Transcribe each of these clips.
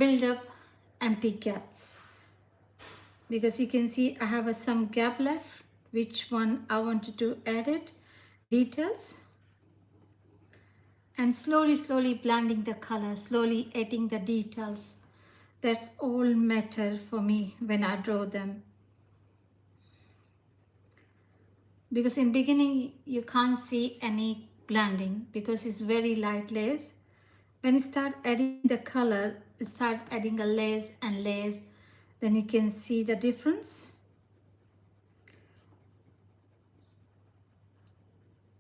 build up empty gaps, because you can see I have some gap left, which one I wanted to edit details, and slowly blending the color, slowly adding the details. That's all matter for me when I draw them, because in beginning you can't see any blending because it's very light layers. When you start adding the color, you start adding a layers and layers, then you can see the difference.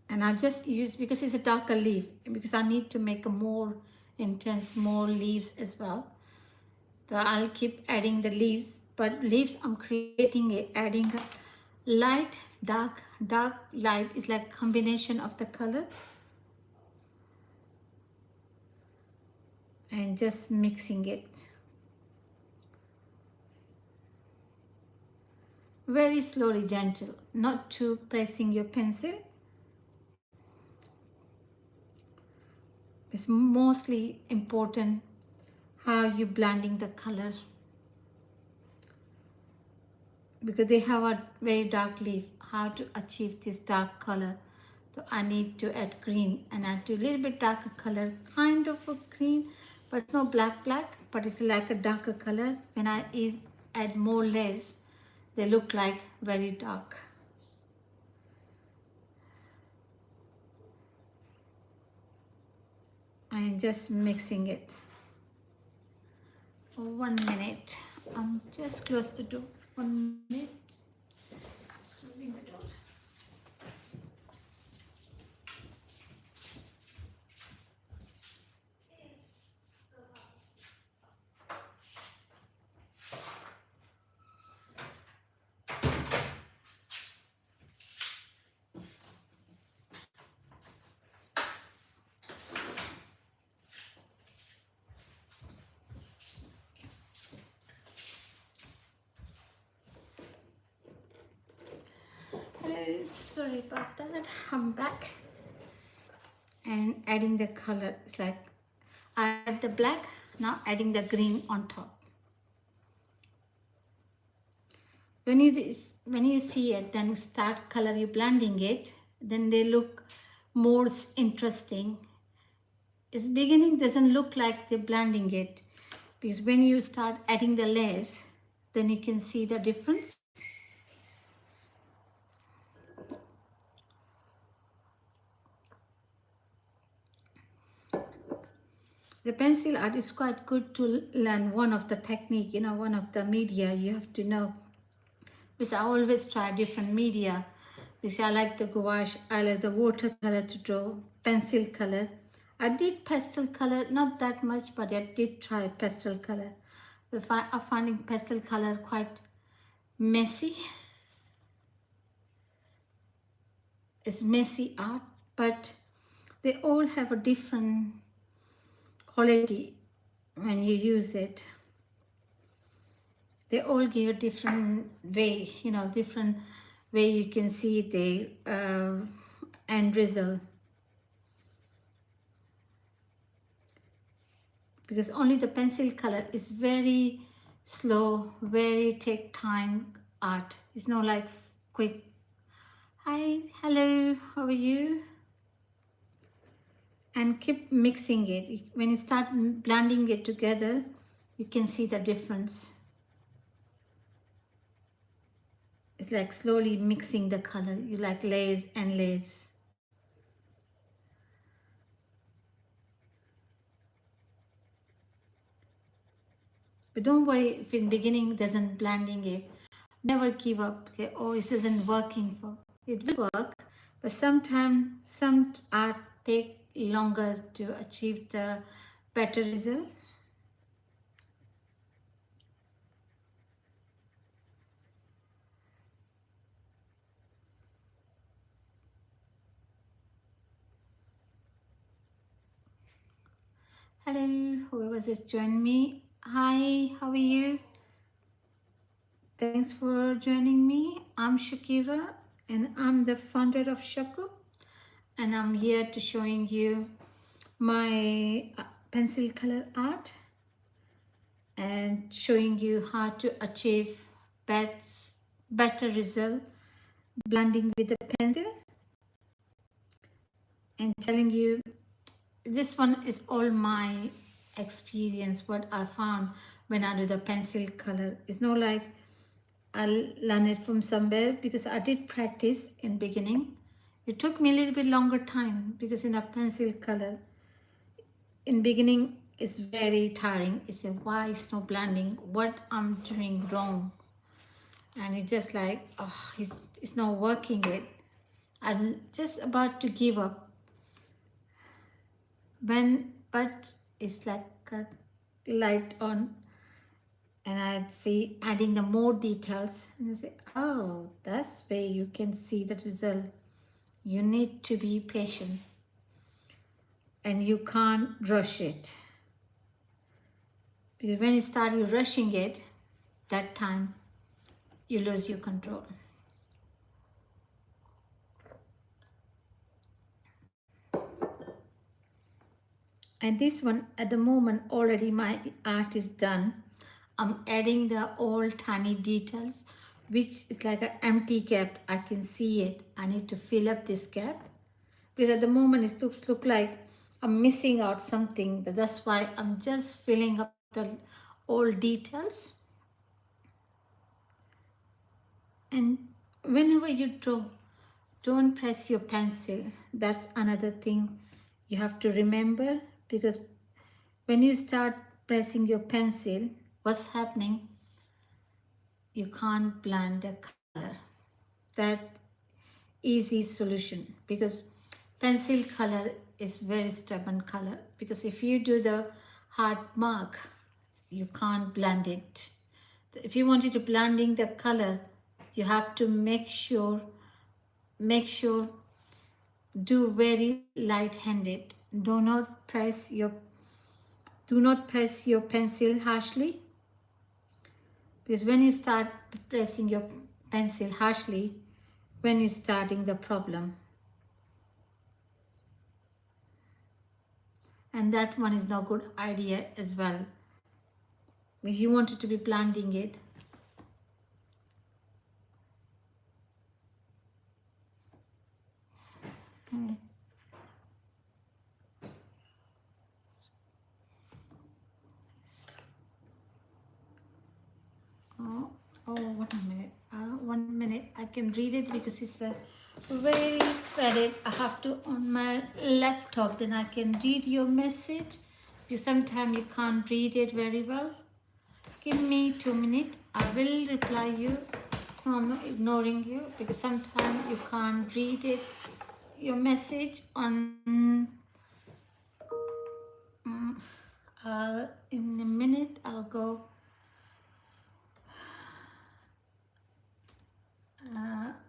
And I just use, because it's a darker leaf, because I need to make a more intense, more leaves as well. So I'll keep adding the leaves, but leaves I'm creating adding a light, dark, dark, light. It's like combination of the color. And just mixing it. Very slowly, gentle, not too pressing your pencil. It's mostly important how you blending the color, because they have a very dark leaf. How to achieve this dark color? So I need to add green and add to a little bit darker color, kind of a green, but it's not black, but it's like a darker color. When I add more layers, they look like very dark. I am just mixing it. 1 minute. I'm just close to do 1 minute. Just closing the door. Hello, sorry about that. I'm back and adding the color. It's like I add the black, now adding the green on top. When you see it, then start color, you blending it, then they look more interesting. It's beginning doesn't look like they're blending it, because when you start adding the layers, then you can see the difference. The pencil art is quite good to learn one of the technique, one of the media you have to know. Because I always try different media, because I like the gouache, I like the watercolor to draw, pencil color. I did pastel color, not that much, but I did try pastel color. I'm finding pastel color quite messy. It's messy art, but they all have a different quality when you use it. They all give a different way, different way you can see the end result. Because only the pencil color is very slow, very take time art. It's not like quick. Hi, hello, how are you? And keep mixing it. When you start blending it together, you can see the difference. It's like slowly mixing the color. You like layers and layers. But don't worry if in beginning doesn't blending it. Never give up. Okay? Oh, this isn't working for. It will work, but sometimes some art take longer to achieve the better result. Hello, whoever just joined me. Hi, how are you? Thanks for joining me. I'm Shakira and I'm the founder of Shaku, and I'm here to showing you my pencil color art. and showing you how to achieve better result blending with the pencil, and telling you this one is all my experience, what I found when I do the pencil color. It's not like I'll learn it from somewhere, because I did practice in beginning. It took me a little bit longer time, because in a pencil color, in beginning, it's very tiring. It's a why it's not blending, what I'm doing wrong. And it's just like, oh, it's not working it. I'm just about to give up. But it's like a light on, and I'd see adding the more details, and I say, oh, that's where you can see the result. You need to be patient, and you can't rush it, because when you start you rushing it, that time you lose your control. And this one, at the moment, already my art is done. I'm adding the all tiny details, which is like an empty gap. I can see it. I need to fill up this gap, because at the moment it look like I'm missing out something. That's why I'm just filling up the all details. And whenever you draw, don't press your pencil. That's another thing you have to remember, because when you start pressing your pencil, what's happening? You can't blend the color. That easy solution, because pencil color is very stubborn color, because if you do the hard mark, you can't blend it. If you wanted to blending the color, you have to make sure do very light-handed. Do not press your pencil harshly, because when you start pressing your pencil harshly, when you're starting the problem, and that one is no good idea as well, because you wanted to be blending it. Oh, 1 minute. 1 minute. I can read it, because it's a very credit. I have to on my laptop. Then I can read your message. Because sometimes you can't read it very well. Give me 2 minutes. I will reply you. So I'm not ignoring you, because sometimes you can't read it. Your message on. In a minute, I'll go.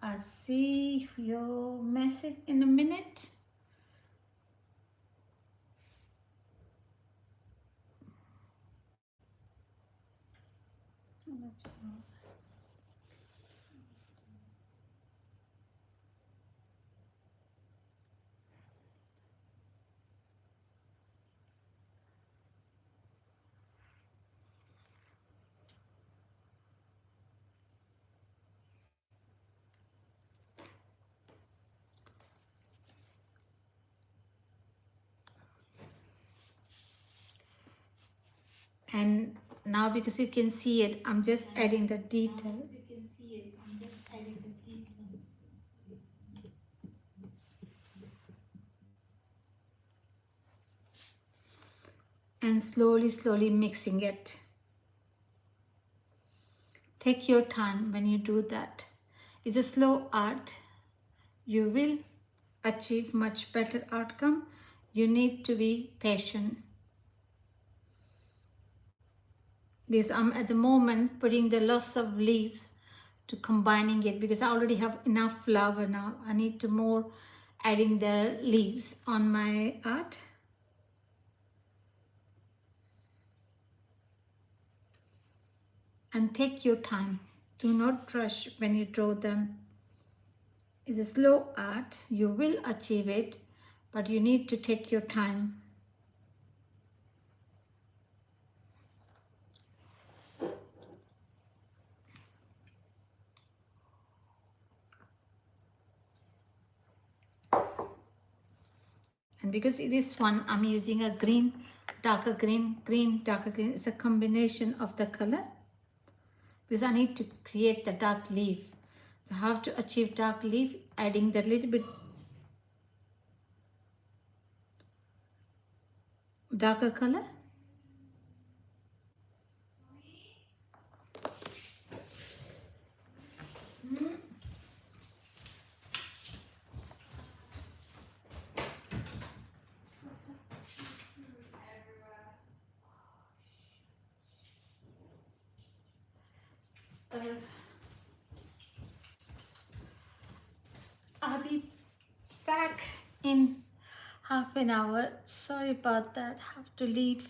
I'll see your message in a minute. And now, because you can see it, I'm just adding the detail. And slowly mixing it. Take your time when you do that. It's a slow art. You will achieve much better outcome. You need to be patient. Because I'm at the moment putting the lots of leaves to combining it, because I already have enough flower now. I need to more adding the leaves on my art. And take your time. Do not rush when you draw them. It's a slow art. You will achieve it, but you need to take your time. because this one I'm using a green, darker green, darker green. It's a combination of the color because I need to create the dark leaf. So how to achieve dark leaf? Adding that little bit darker color. I'll be back in half an hour. Sorry about that. Have to leave.